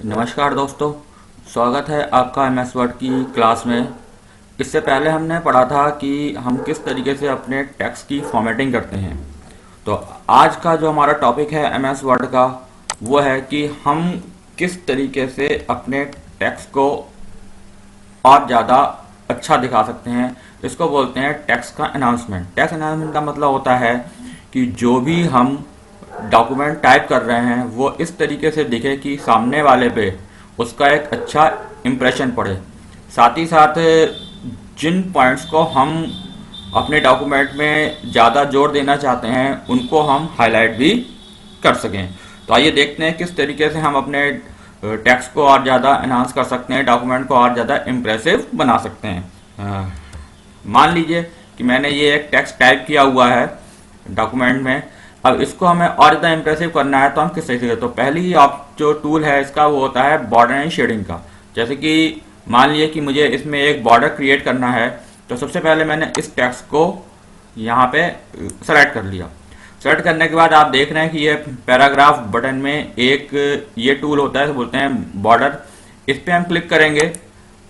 नमस्कार दोस्तों। स्वागत है आपका एमएस वर्ड की क्लास में। इससे पहले हमने पढ़ा था कि हम किस तरीके से अपने टेक्स्ट की फॉर्मेटिंग करते हैं। तो आज का जो हमारा टॉपिक है एमएस वर्ड का वो है कि हम किस तरीके से अपने टेक्स्ट को और ज़्यादा अच्छा दिखा सकते हैं। इसको बोलते हैं टेक्स्ट का अनाउंसमेंट। टेक्स्ट अनाउंसमेंट का मतलब होता है कि जो भी हम डॉक्यूमेंट टाइप कर रहे हैं वो इस तरीके से दिखे कि सामने वाले पे उसका एक अच्छा इम्प्रेशन पड़े। साथ ही साथ जिन पॉइंट्स को हम अपने डॉक्यूमेंट में ज़्यादा जोर देना चाहते हैं उनको हम हाईलाइट भी कर सकें। तो आइए देखते हैं किस तरीके से हम अपने टेक्स्ट को और ज़्यादा एनहांस कर सकते हैं, डॉक्यूमेंट को और ज़्यादा इम्प्रेसिव बना सकते हैं। मान लीजिए कि मैंने ये एक टेक्स्ट टाइप किया हुआ है डॉक्यूमेंट में। अब इसको हमें और ज़्यादा इम्प्रेसिव करना है तो हम किस तरीके से, तो पहली ही आप जो टूल है इसका वो होता है बॉर्डर एंड शेडिंग का। जैसे कि मान लीजिए कि मुझे इसमें एक बॉर्डर क्रिएट करना है, तो सबसे पहले मैंने इस टेक्स्ट को यहाँ पे सेलेक्ट कर लिया। सेलेक्ट करने के बाद आप देख रहे हैं कि ये पैराग्राफ बटन में एक ये टूल होता है, बोलते हैं बॉर्डर। इस पर हम क्लिक करेंगे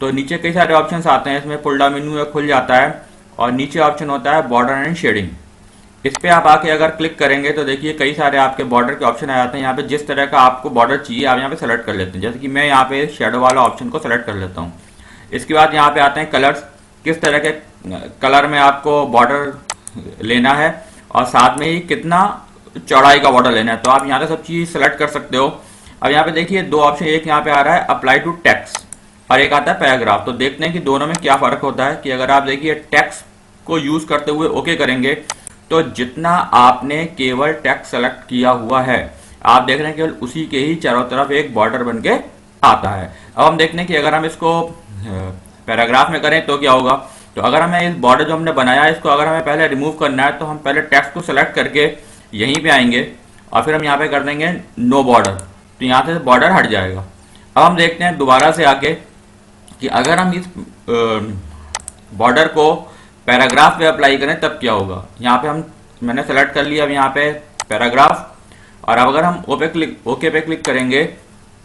तो नीचे कई सारे ऑप्शंस आते हैं, इसमें पुल डाउन मेन्यू खुल जाता है और नीचे ऑप्शन होता है बॉर्डर एंड शेडिंग। इस पे आप आके अगर क्लिक करेंगे तो देखिए कई सारे आपके बॉर्डर के ऑप्शन आ जाते हैं। यहाँ पे जिस तरह का आपको बॉर्डर चाहिए आप यहाँ पे सेलेक्ट कर लेते हैं। जैसे कि मैं यहाँ पे शेडो वाला ऑप्शन को सेलेक्ट कर लेता हूँ। इसके बाद यहाँ पे आते हैं कलर्स, किस तरह के कलर में आपको बॉर्डर लेना है और साथ में ही कितना चौड़ाई का बॉर्डर लेना है, तो आप यहाँ पे सब चीज सेलेक्ट कर सकते हो। अब यहाँ पे देखिए दो ऑप्शन, एक यहाँ पे आ रहा है अप्लाई टू टेक्स्ट और एक आता है पैराग्राफ। तो देखते हैं कि दोनों में क्या फर्क होता है। कि अगर आप देखिए टेक्स्ट को यूज करते हुए ओके करेंगे तो जितना आपने केवल टेक्स्ट सेलेक्ट किया हुआ है आप देख रहे हैं केवल उसी के ही चारों तरफ एक बॉर्डर बन के आता है। अब हम देखते हैं कि अगर हम इसको पैराग्राफ में करें तो क्या होगा। तो अगर हमें इस बॉर्डर जो हमने बनाया है इसको अगर हमें पहले रिमूव करना है तो हम पहले टेक्स्ट को सेलेक्ट करके यहीं पे आएंगे और फिर हम यहाँ पे कर देंगे नो बॉर्डर, तो यहाँ से बॉर्डर हट जाएगा। अब हम देखते हैं दोबारा से आके कि अगर हम इस बॉर्डर को पैराग्राफ पे अप्लाई करें तब क्या होगा। यहाँ पे मैंने सेलेक्ट कर लिया अब यहाँ पे पैराग्राफ, और अब अगर हम ओके पे क्लिक करेंगे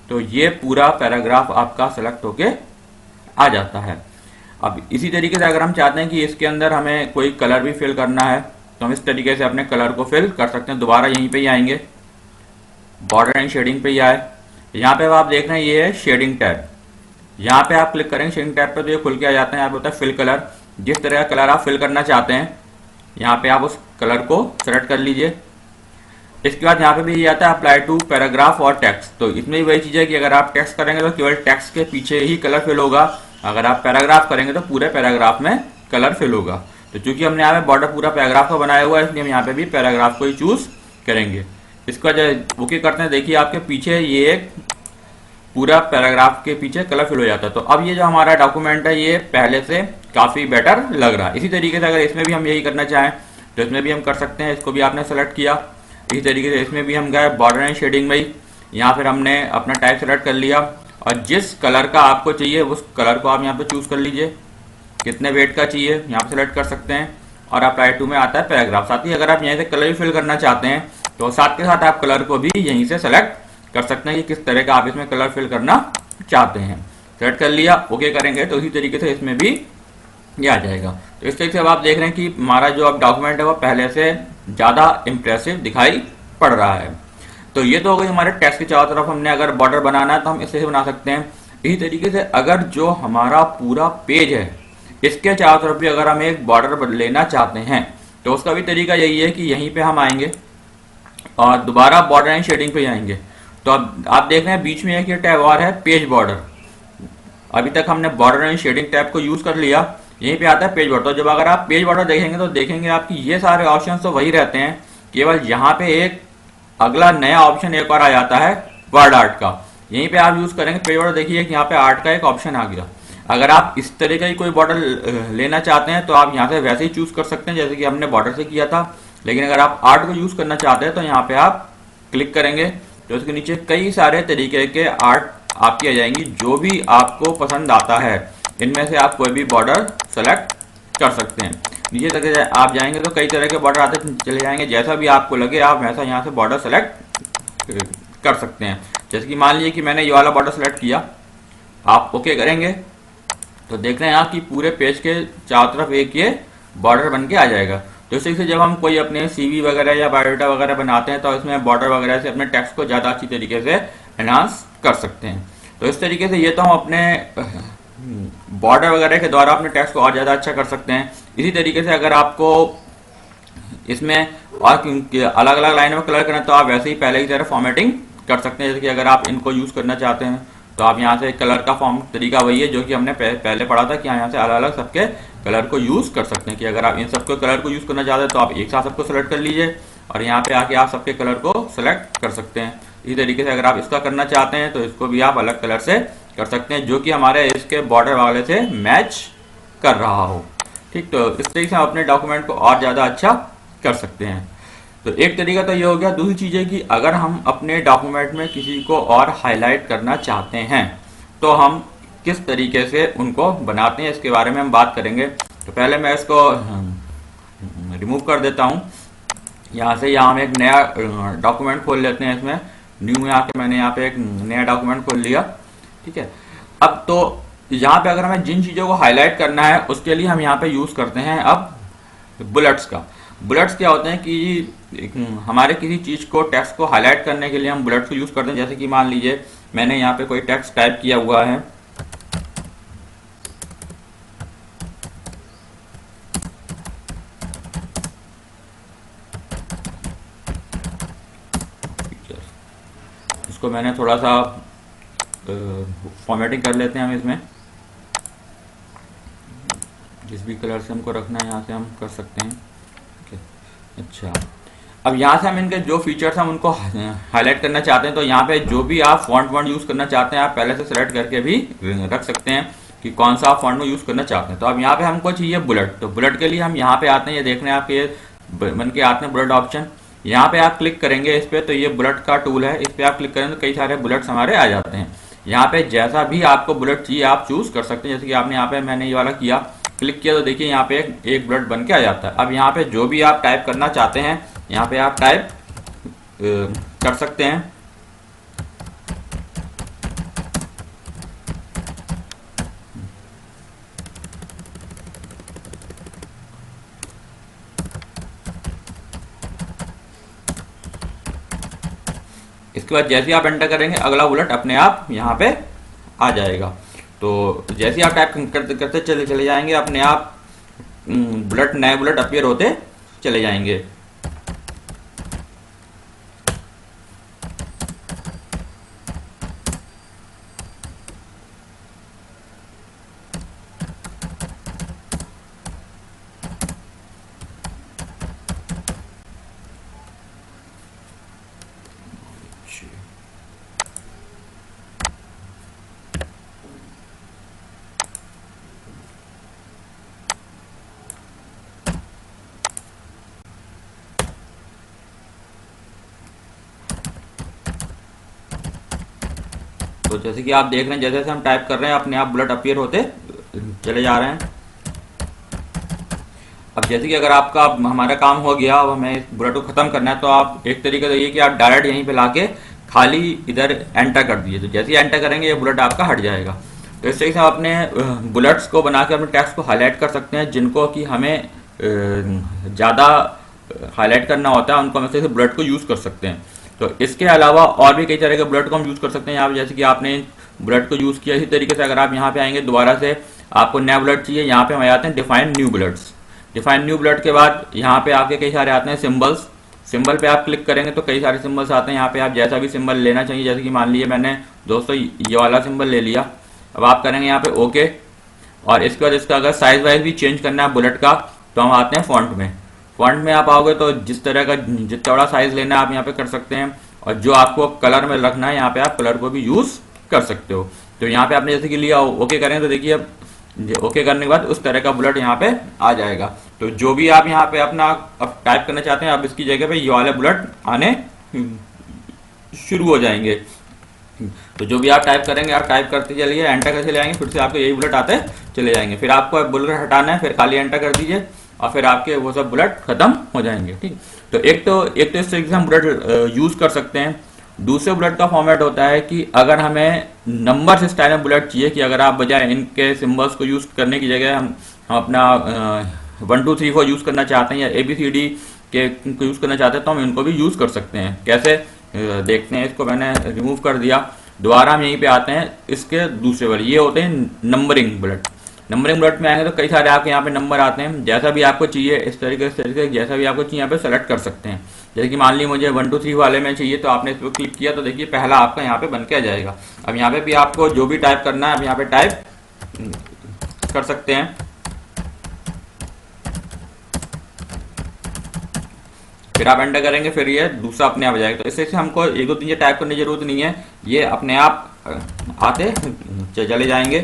तो ये पूरा पैराग्राफ आपका सेलेक्ट होके आ जाता है। अब इसी तरीके से अगर हम चाहते हैं कि इसके अंदर हमें कोई कलर भी फिल करना है तो हम इस तरीके से अपने कलर को फिल कर सकते हैं। दोबारा यहीं पे ही आएंगे, बॉर्डर एंड शेडिंग पे ही आए। यहाँ पे आप देख रहे हैं ये है शेडिंग टैब। यहाँ पे आप क्लिक करेंगे शेडिंग टैब पे तो ये खुल के आ जाते हैं। यहाँ पे होता है फिल कलर, जिस तरह का कलर आप फिल करना चाहते हैं यहाँ पे आप उस कलर को सेलेक्ट कर लीजिए। इसके बाद यहाँ पे भी ये आता है अप्लाई टू पैराग्राफ और टेक्स्ट। तो इसमें भी वही चीज है कि अगर आप टेक्स्ट करेंगे तो केवल टेक्स्ट के पीछे ही कलर फिल होगा, अगर आप पैराग्राफ करेंगे तो पूरे पैराग्राफ में कलर फिल होगा। तो चूंकि हमने यहाँ पे बॉर्डर पूरा पैराग्राफ का बनाया हुआ है इसलिए हम यहाँ पे भी पैराग्राफ को ही चूज करेंगे। इसका जब ओके करते हैं देखिए आपके पीछे ये एक पूरा पैराग्राफ के पीछे कलर फिल हो जाता है। तो अब ये जो हमारा डॉक्यूमेंट है ये पहले से काफी बेटर लग रहा है। इसी तरीके से अगर इसमें भी हम यही करना चाहें तो इसमें भी हम कर सकते हैं। इसको भी आपने सेलेक्ट किया, इसी तरीके से इसमें भी हम गए बॉर्डर एंड शेडिंग में ही, यहाँ फिर हमने अपना टाइप सेलेक्ट कर लिया और जिस कलर का आपको चाहिए उस कलर को आप यहाँ पे चूज कर लीजिए। कितने वेट का चाहिए यहाँ पे सेलेक्ट कर सकते हैं और अप्लाई टू में आता है पैराग्राफ। साथ ही अगर आप यहीं से कलर भी फिल करना चाहते हैं तो साथ के साथ आप कलर को भी यहीं से सेलेक्ट कर सकते हैं कि किस तरह का आप इसमें कलर फिल करना चाहते हैं। सेलेक्ट कर लिया, ओके करेंगे तो इसी तरीके से इसमें भी ये आ जाएगा। तो इस तरीके से अब आप देख रहे हैं कि हमारा जो अब डॉक्यूमेंट है वो पहले से ज़्यादा इम्प्रेसिव दिखाई पड़ रहा है। तो ये तो हो गई हमारे टेक्स्ट के चारों तरफ हमने अगर बॉर्डर बनाना है तो हम इससे बना सकते हैं। इसी तरीके से अगर जो हमारा पूरा पेज है इसके चारों तरफ भी अगर हम एक बॉर्डर लेना चाहते हैं तो उसका भी तरीका यही है कि यहीं पे हम आएंगे और दोबारा बॉर्डर एंड शेडिंग पे आएंगे। तो अब आप देख रहे हैं बीच में एक ये टैब और है पेज बॉर्डर। अभी तक हमने बॉर्डर एंड शेडिंग टैब को यूज कर लिया, यहीं पे आता है पेज बॉर्डर। तो जब अगर आप पेज बॉर्डर देखेंगे तो देखेंगे आपकी ये सारे ऑप्शन तो वही रहते हैं, केवल यहाँ पे एक अगला नया ऑप्शन एक और आ जाता है वर्ड आर्ट का। यहीं पे आप यूज करेंगे पेज बॉर्डर, देखिए कि यहाँ पे आर्ट का एक ऑप्शन आ गया। अगर आप इस तरह का ही कोई बॉर्डर लेना चाहते हैं तो आप यहाँ से वैसे ही चूज कर सकते हैं जैसे कि हमने बॉर्डर से किया था। लेकिन अगर आप आर्ट को यूज करना चाहते हैं तो यहाँ पे आप क्लिक करेंगे तो उसके नीचे कई सारे तरीके के आर्ट आपकी आ जाएंगी। जो भी आपको पसंद आता है इनमें से आप कोई भी बॉर्डर सेलेक्ट कर सकते हैं। नीचे तक आप जाएंगे तो कई तरह के बॉर्डर आते चले जाएंगे, जैसा भी आपको लगे आप वैसा यहाँ से बॉर्डर सेलेक्ट कर सकते हैं। जैसे कि मान लीजिए कि मैंने ये वाला बॉर्डर सेलेक्ट किया, आप ओके करेंगे तो देख रहे हैं आप कि पूरे पेज के चारों तरफ एक ये बॉर्डर बन के आ जाएगा। तो इसी से जब हम कोई अपने सीवी वगैरह या बायोडाटा वगैरह बनाते हैं तो इसमें बॉर्डर वगैरह से अपने टेक्स्ट को ज़्यादा अच्छी तरीके से एनहांस कर सकते हैं। तो इस तरीके से ये तो हम अपने बॉर्डर वगैरह के द्वारा अपने टेक्स्ट को और ज़्यादा अच्छा कर सकते हैं। इसी तरीके से अगर आपको इसमें और अलग अलग लाइनों में कलर करना है तो आप वैसे ही पहले की तरह फॉर्मेटिंग कर सकते हैं। जैसे कि अगर आप इनको यूज़ करना चाहते हैं तो आप यहाँ से कलर का फॉर्म तरीका वही है जो कि हमने पहले पढ़ा था कि यहाँ से अलग अलग सबके कलर को यूज़ कर सकते हैं। कि अगर आप इन सबके कलर को यूज़ करना चाहते हैं तो आप एक साथ सबको सेलेक्ट कर लीजिए और यहाँ पे आके आप सबके कलर को सेलेक्ट कर सकते हैं। इसी तरीके से अगर आप इसका करना चाहते हैं तो इसको भी आप अलग कलर से कर सकते हैं जो कि हमारे इसके बॉर्डर वाले से मैच कर रहा हो। ठीक, तो इस तरीके से हम अपने डॉक्यूमेंट को और ज़्यादा अच्छा कर सकते हैं। तो एक तरीका तो ये हो गया। दूसरी चीज़ है कि अगर हम अपने डॉक्यूमेंट में किसी को और हाईलाइट करना चाहते हैं तो हम किस तरीके से उनको बनाते हैं इसके बारे में हम बात करेंगे। तो पहले मैं इसको रिमूव कर देता हूँ यहाँ से। यहाँ हम एक नया डॉक्यूमेंट खोल लेते हैं। इसमें न्यू में आके मैंने यहाँ पे एक नया डॉक्यूमेंट खोल लिया। ठीक है, अब तो यहाँ पे अगर हमें जिन चीज़ों को हाईलाइट करना है उसके लिए हम यहाँ पे यूज़ करते हैं अब बुलेट्स का। बुलेट्स क्या होते हैं कि हमारे किसी चीज़ को टेक्स्ट को हाईलाइट करने के लिए हम बुलेट्स को यूज़ करते हैं। जैसे कि मान लीजिए मैंने यहाँ पे कोई टेक्स्ट टाइप किया हुआ है, इसको मैंने थोड़ा सा फॉर्मेटिंग कर लेते हैं हम इसमें। जिस भी कलर से हमको रखना है यहाँ से हम कर सकते हैं। अच्छा, अब यहाँ से हम इनके जो फीचर्स हम उनको हाईलाइट करना चाहते हैं तो यहाँ पे जो भी आप फॉन्ट वॉन्ट यूज़ करना चाहते हैं आप पहले से सेलेक्ट करके भी रख सकते हैं कि कौन सा आप फॉन्ट में यूज़ करना चाहते हैं। तो अब यहाँ पे हमको चाहिए बुलेट। तो बुलेट के लिए हम यहाँ पे आते हैं, ये देख रहे हैं आपके बन के आते हैं बुलेट ऑप्शन। यहाँ पे आप क्लिक करेंगे इस पर तो ये बुलेट का टूल है, इस पर आप क्लिक करेंगे तो कई सारे बुलेट्स हमारे आ जाते हैं। यहाँ पे जैसा भी आपको बुलेट चाहिए आप चूज़ कर सकते हैं। जैसे कि आपने यहाँ पे मैंने ये वाला किया, क्लिक किया तो देखिए यहाँ पे एक बुलेट बन के आ जाता है। अब यहाँ पे जो भी आप टाइप करना चाहते हैं यहाँ पे आप टाइप कर सकते हैं। इसके बाद जैसे आप एंटर करेंगे अगला बुलेट अपने आप यहाँ पे आ जाएगा। तो जैसे आप टाइप करते करते चले जाएंगे अपने आप बुलेट नए बुलेट अपीयर होते चले जाएंगे। तो जैसे कि आप देख रहे हैं जैसे जैसे हम टाइप कर रहे हैं अपने आप बुलेट अपीयर होते चले जा रहे हैं। अब जैसे कि अगर आपका हमारा काम हो गया, अब हमें इस बुलेट को खत्म करना है तो आप एक तरीके से ये कि आप डायरेक्ट यहीं पे लाके खाली इधर एंटर कर दीजिए। तो जैसे ही एंटर करेंगे ये बुलेट आपका हट जाएगा। तो इस तरीके से हम अपने बुलेट्स को बना के अपने टेक्स्ट को हाईलाइट कर सकते हैं। जिनको कि हमें ज़्यादा हाईलाइट करना होता है उनको हम इस बुलेट को यूज़ कर सकते हैं। तो इसके अलावा और भी कई तरह के बुलेट को हम यूज़ कर सकते हैं। यहाँ पे जैसे कि आपने बुलेट को यूज़ किया, इसी तरीके से अगर आप यहाँ पे आएंगे दोबारा से आपको नया बुलेट चाहिए, यहाँ पे हम आते हैं define new bullets. Define new bullet के बाद यहाँ पे आपके कई सारे आते हैं सिंबल्स। सिंबल पे आप क्लिक करेंगे तो कई सारे सिंबल्स आते हैं। यहाँ पे आप जैसा भी सिंबल लेना चाहिए, जैसे कि मान लीजिए मैंने दोस्तों ये वाला सिंबल ले लिया। अब आप करेंगे यहाँ पे ओके, और इसके बाद इसका अगर साइज वाइज भी चेंज करना है बुलेट का तो हम आते हैं फॉन्ट में। फॉन्ट में आप आओगे तो जिस तरह का जितना बड़ा साइज लेना है आप यहाँ पे कर सकते हैं, और जो आपको कलर में रखना है यहाँ पे आप कलर को भी यूज कर सकते हो। तो यहाँ पे आपने जैसे कि लिया ओके करें तो देखिए अब ओके करने के बाद उस तरह का बुलेट यहाँ पे आ जाएगा। तो जो भी आप यहाँ पे अपना अब टाइप करना चाहते हैं आप इसकी जगह पे ये वाले बुलेट आने शुरू हो जाएंगे। तो जो भी आप टाइप करेंगे आप टाइप करते चलिए, एंटर करते चले जाएंगे, फिर से आपको यही बुलेट आते चले जाएंगे। फिर आपको बुलेट हटाना है, फिर खाली एंटर कर दीजिए और फिर आपके वो सब बुलेट खत्म हो जाएंगे। ठीक, तो एक तो इस तरीके से हम बुलेट यूज कर सकते हैं। दूसरे बुलेट का फॉर्मेट होता है कि अगर हमें नंबर से स्टाइल में बुलेट चाहिए, कि अगर आप बजाय इनके सिंबल्स को यूज करने की जगह हम अपना 1 2 3 4 यूज करना चाहते हैं या ABCD के को यूज करना चाहते हैं, तो हम इनको भी यूज कर सकते हैं। कैसे देखते हैं। इसको मैंने रिमूव कर दिया। दोबारा हम यहीं पे आते हैं इसके दूसरे वाले, ये होते हैं नंबरिंग बुलेट। नंबरिंग बुलेट में आएंगे तो कई सारे आपके यहाँ पे नंबर आते हैं। जैसा भी आपको चाहिए इस तरीके से जैसा भी आपको चाहिए यहाँ पे सेलेक्ट कर सकते हैं। जैसे कि मान ली मुझे 1 2 3 वाले में चाहिए, तो आपने इस पर क्लिक किया तो देखिए पहला आपका यहाँ पे बन के आ जाएगा। अब यहाँ पे भी आपको जो भी टाइप करना है, अब यहाँ पे टाइप कर सकते हैं। फिर आप एंटर करेंगे, फिर ये दूसरा अपने आप आ जाएगा। तो इससे हमको 1 2 3 टाइप करने की जरूरत नहीं है, ये अपने आप आते चले जाएंगे।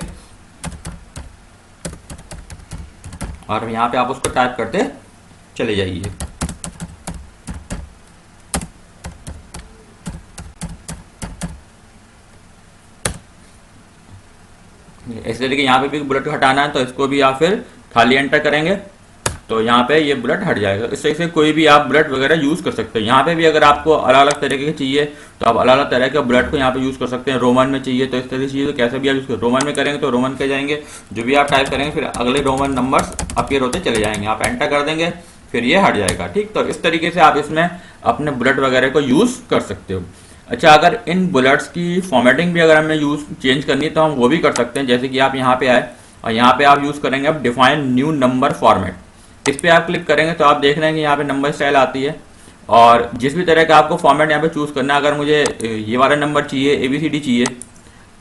और यहाँ पे आप उसको टाइप करते चले जाइए। इस तरीके यहाँ पे भी बुलेट हटाना है तो इसको भी आप फिर खाली एंटर करेंगे तो यहाँ पे ये बुलेट हट जाएगा। इस तरीके से कोई भी आप बुलेट वगैरह यूज कर सकते हैं। यहाँ पे भी अगर आपको अलग अलग तरीके के चाहिए तो आप अलग अलग तरह के बुलेट को यहाँ पे यूज कर सकते हैं। रोमन में चाहिए तो इस तरह से चाहिए तो कैसे भी आप यूज कर, रोमन में करेंगे तो रोमन के जाएंगे, जो भी आप टाइप करेंगे फिर अगले रोमन नंबर्स अपीयर होते चले जाएंगे। आप एंटर कर देंगे फिर ये हट जाएगा। ठीक, तो इस तरीके से आप इसमें अपने बुलेट वगैरह को यूज कर सकते हो। अच्छा, अगर इन बुलेट्स की फॉर्मेटिंग भी अगर हमें यूज चेंज करनी है तो हम वो भी कर सकते हैं। जैसे कि आप यहाँ पे आए और यहाँ पे आप यूज करेंगे अब डिफाइन न्यू नंबर फॉर्मेट। इस पे आप क्लिक करेंगे तो आप देख रहे हैं कि यहाँ पे नंबर स्टाइल आती है और जिस भी तरह का आपको फॉर्मेट यहाँ पे चूज करना है। अगर मुझे ये वाला नंबर चाहिए, ABCD चाहिए,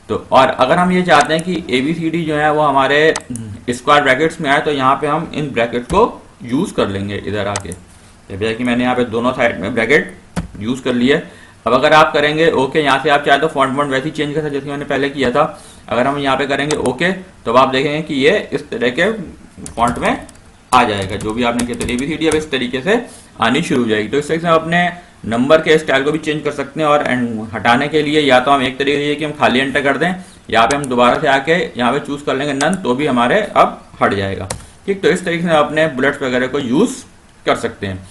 तो और अगर हम ये चाहते हैं कि ABCD जो है वो हमारे स्क्वायर ब्रैकेट्स में आए तो यहाँ पे हम इन ब्रैकेट्स को यूज कर लेंगे इधर आके। जैसे कि मैंने यहाँ पे दोनों साइड में ब्रैकेट यूज कर लिए। अब अगर आप करेंगे ओके, यहाँ से आप चाहे तो फॉन्ट वैसे ही चेंज कर सकते जैसे मैंने पहले किया था। अगर हम यहाँ पे करेंगे ओके तो आप देखेंगे कि ये इस तरह के फॉन्ट में आ जाएगा। जो भी आपने किया था ABCD अब इस तरीके से आनी शुरू हो जाएगी। तो इस तरीके से हम अपने नंबर के स्टाइल को भी चेंज कर सकते हैं। और हटाने के लिए या तो हम एक तरीके से कि हम खाली एंटर कर दें, यहाँ पे हम दोबारा से आके यहाँ पे चूज कर लेंगे नन, तो भी हमारे अब हट जाएगा। ठीक, तो इस तरीके से अपने बुलेट्स वगैरह को यूज कर सकते हैं।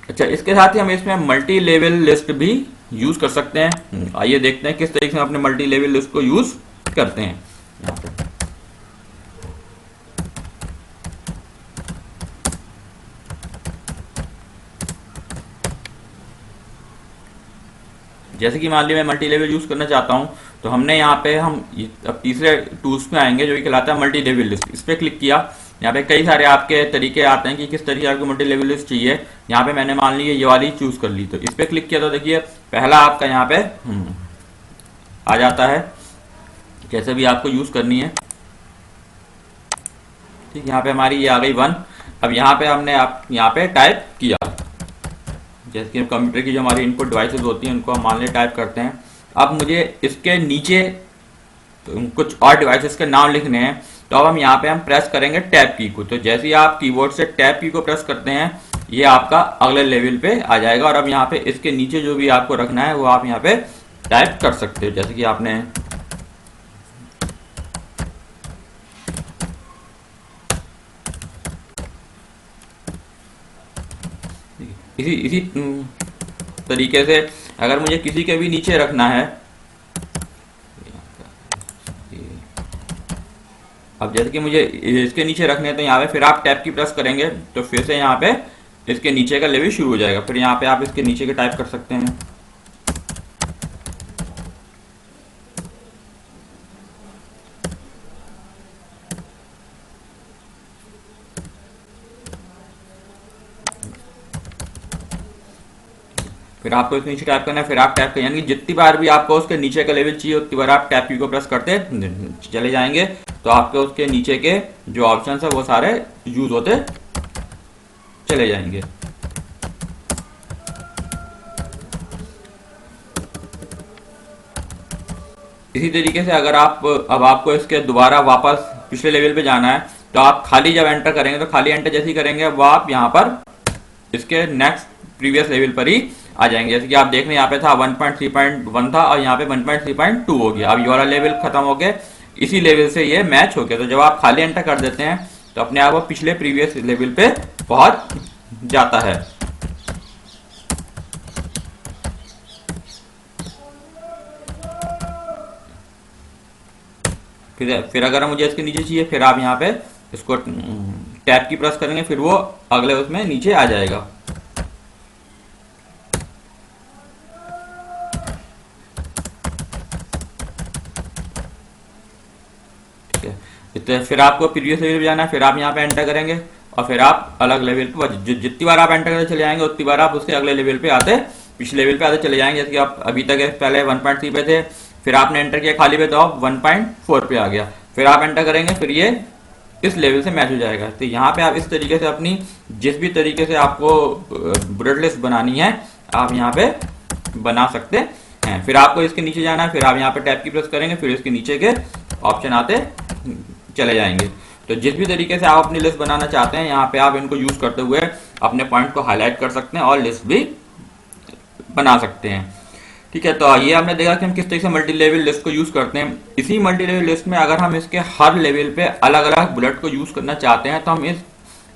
अच्छा, इसके साथ ही हम इसमें मल्टी लेवल लिस्ट भी यूज कर सकते हैं। आइए देखते हैं किस तरीके से अपने मल्टी लेवल लिस्ट को यूज करते हैं। यहाँ पे जैसे कि मान ली मैं मल्टी लेवल यूज करना चाहता हूं तो हमने यहाँ पे हम अब तीसरे टूल्स में आएंगे जो कि कहलाता है मल्टी लेवल लिस्ट। इस पे क्लिक किया, यहाँ पे कई सारे आपके तरीके आते हैं कि किस तरीके आपको मल्टी लेवल लिस्ट चाहिए। यहाँ पे मैंने मान ली ये वाली चूज कर ली, तो इस पे क्लिक किया तो देखिए पहला आपका यहाँ पे आ जाता है कैसे भी आपको यूज करनी है। ठीक, यहाँ पे हमारी ये आ गई 1। अब यहाँ पे हमने आप यहाँ पे टाइप किया, जैसे कि कंप्यूटर की जो हमारी इनपुट डिवाइसेस होती हैं उनको हम मान लें टाइप करते हैं। अब मुझे इसके नीचे कुछ और डिवाइसेस के नाम लिखने हैं, तो अब हम यहाँ पे हम प्रेस करेंगे टैब की को। तो जैसे ही आप कीबोर्ड से टैब की को प्रेस करते हैं ये आपका अगले लेवल पे आ जाएगा। और अब यहाँ पे इसके नीचे जो भी आपको रखना है वो आप यहाँ पे टाइप कर सकते हो। जैसे कि आपने इसी तरीके से अगर मुझे किसी के भी नीचे रखना है, अब जैसे कि मुझे इसके नीचे रखने हैं तो यहाँ पे फिर आप टैब की प्रेस करेंगे तो फिर से यहाँ पे इसके नीचे का लेवल शुरू हो जाएगा। फिर यहाँ पे आप इसके नीचे के टाइप कर सकते हैं। फिर आपको इसके नीचे टाइप करना है, फिर आप टैप करें, यानी कि जितनी बार भी आपको उसके नीचे का लेवल चाहिए उतनी बार आप टैप की को प्रेस करते चले जाएंगे तो आपके उसके नीचे के जो ऑप्शन है वो सारे यूज होते चले जाएंगे। इसी तरीके से अगर आप अब आपको इसके दोबारा वापस पिछले लेवल पे जाना है तो आप खाली जब एंटर करेंगे तो खाली एंटर जैसे ही करेंगे वो आप यहाँ पर इसके नेक्स्ट प्रीवियस लेवल पर ही आ जाएंगे। जैसे कि आप देख रहे हैं यहाँ पे था 1.3.1 था और यहाँ पे 1.3.2 हो गया। अब ये वाला लेवल खत्म हो गया, इसी लेवल से ये मैच हो गया। तो जब आप खाली एंटर कर देते हैं तो अपने आप वो पिछले प्रीवियस लेवल पे पहुंच जाता है। फिर अगर मुझे इसके नीचे चाहिए, फिर आप यहाँ पे इसको टैब की प्रेस करेंगे, फिर वो अगले उसमें नीचे आ जाएगा। ठीक है, तो फिर आपको प्रीवियस लेवल पे जाना है, फिर आप यहाँ पे एंटर करेंगे और फिर आप अलग लेवल पे जितनी बार आप एंटर करते चले जाएंगे उतनी बार आप उसके अगले लेवल पे आते, पिछले लेवल पे आते चले जाएंगे। जैसे कि आप अभी तक पहले 1.3 पे थे, फिर आपने एंटर किया खाली पे तो आप 1.4 पे आ गया, फिर आप एंटर करेंगे, फिर ये इस लेवल से मैच हो जाएगा। तो यहाँ पे आप इस तरीके से अपनी जिस भी तरीके से आपको बुलेट लिस्ट बनानी है आप यहाँ पे बना सकते हैं। फिर आपको इसके नीचे जाना है, फिर आप यहाँ पे टैब की प्रेस करेंगे, फिर इसके नीचे के ऑप्शन आते चले जाएंगे। तो जिस भी तरीके से आप अपनी लिस्ट बनाना चाहते हैं यहाँ पे आप इनको यूज करते हुए अपने पॉइंट को हाईलाइट कर सकते हैं और लिस्ट भी बना सकते हैं। ठीक है, तो ये आपने देखा कि हम किस तरीके से मल्टी लेवल लिस्ट को यूज करते हैं। इसी मल्टी लेवल लिस्ट में अगर हम इसके हर लेवल पे अलग अलग बुलेट को यूज करना चाहते हैं तो हम इस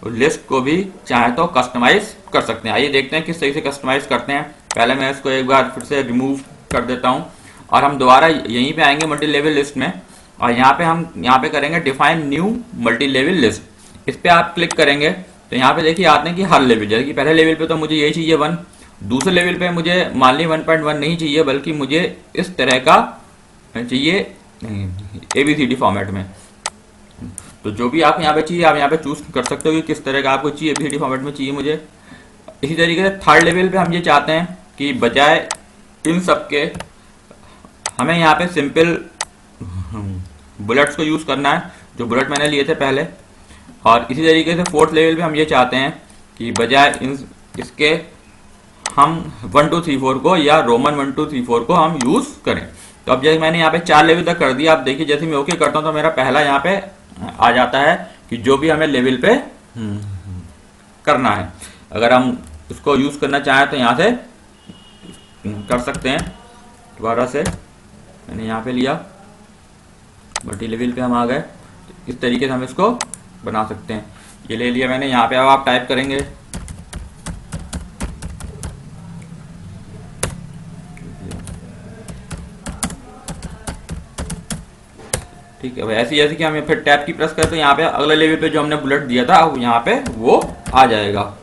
लिस्ट को भी चाहे तो कस्टमाइज कर सकते हैं। आइए देखते हैं किस तरीके से कस्टमाइज करते हैं। पहले मैं इसको एक बार फिर से रिमूव कर देता हूं और हम दोबारा यहीं पे आएंगे मल्टी लेवल लिस्ट में और हम यहाँ पे करेंगे define new multi level list. इस पे आप क्लिक करेंगे तो यहाँ पे देखिए आते हैं कि हर लेवल, जैसे कि पहले लेवल पे तो मुझे यही चाहिए 1, दूसरे लेवल पे मुझे मान ली 1.1 नहीं चाहिए बल्कि मुझे इस तरह का चाहिए ABCD फॉर्मेट में। तो जो भी आप यहाँ पे चाहिए आप यहाँ पे चूज कर सकते हो कि किस तरह का आपको चाहिए, ABCD फॉर्मेट में चाहिए मुझे। इसी तरीके से थर्ड लेवल पे हम ये चाहते हैं कि बजाय इन सब के हमें यहाँ पे सिंपल बुलेट्स को यूज करना है जो बुलेट मैंने लिए थे पहले। और इसी तरीके से फोर्थ लेवल पे हम ये चाहते हैं कि बजाय इसके हम 1 2 3 4 को या रोमन 1 2 3 4 को हम यूज करें। तो अब जैसे मैंने यहाँ पे 4 लेवल तक कर दिया, आप देखिए जैसे मैं ओके करता हूँ तो मेरा पहला यहाँ पे आ जाता है कि जो भी हमें लेवल पे करना है। अगर हम उसको यूज करना चाहें तो यहाँ से कर सकते हैं। दोबारा से मैंने यहाँ पे लिया, मल्टी लेवल पे हम आ गए, इस तरीके से हम इसको बना सकते हैं। ये ले लिया मैंने, यहाँ पे अब आप टाइप करेंगे ठीक है। ऐसे जैसे कि हम फिर टैब की प्रेस करते हैं, यहाँ पे अगले लेवल पे जो हमने बुलेट दिया था यहाँ पे वो आ जाएगा।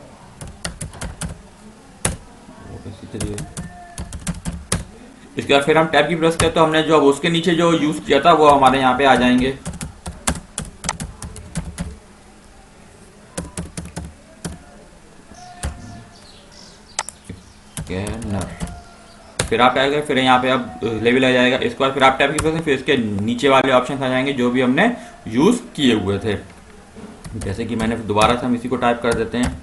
इसके बाद फिर हम टैब की प्रेस करते तो हमने जो उसके नीचे जो यूज किया था वो हमारे यहाँ पे आ जाएंगे। फिर आप आएगा, फिर यहाँ पे अब लेवल आ जाएगा। इसके बाद फिर आप टैब की प्रेस फिर इसके नीचे वाले ऑप्शन आ जाएंगे जो भी हमने यूज किए हुए थे। जैसे कि मैंने दोबारा से हम इसी को टाइप कर देते हैं।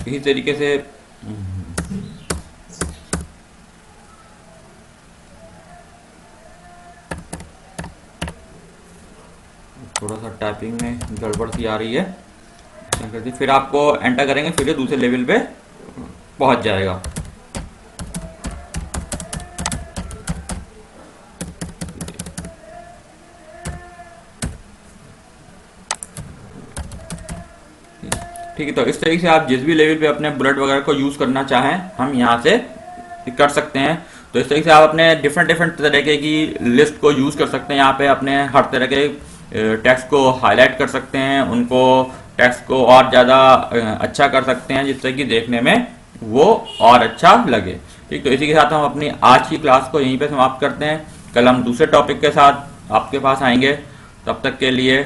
इसी तरीके से थोड़ा सा टाइपिंग में गड़बड़ सी आ रही है, फिर आपको एंटर करेंगे, फिर ये दूसरे लेवल पे पहुंच जाएगा। ठीक है, तो इस तरीके से आप जिस भी लेवल पे अपने बुलेट वगैरह को यूज करना चाहें हम यहाँ से कर सकते हैं। तो इस तरीके से आप अपने डिफरेंट तरीके की लिस्ट को यूज कर सकते हैं। यहाँ पे अपने हर तरह के टेक्स्ट को हाईलाइट कर सकते हैं, उनको टेक्स्ट को और ज़्यादा अच्छा कर सकते हैं जिससे कि देखने में वो और अच्छा लगे। ठीक, तो इसी के साथ हम अपनी आज की क्लास को यहीं पे समाप्त करते हैं। कल हम दूसरे टॉपिक के साथ आपके पास आएंगे। तब तक के लिए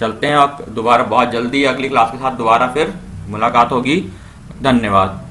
चलते हैं और दोबारा बहुत जल्दी अगली क्लास के साथ दोबारा फिर मुलाकात होगी। धन्यवाद।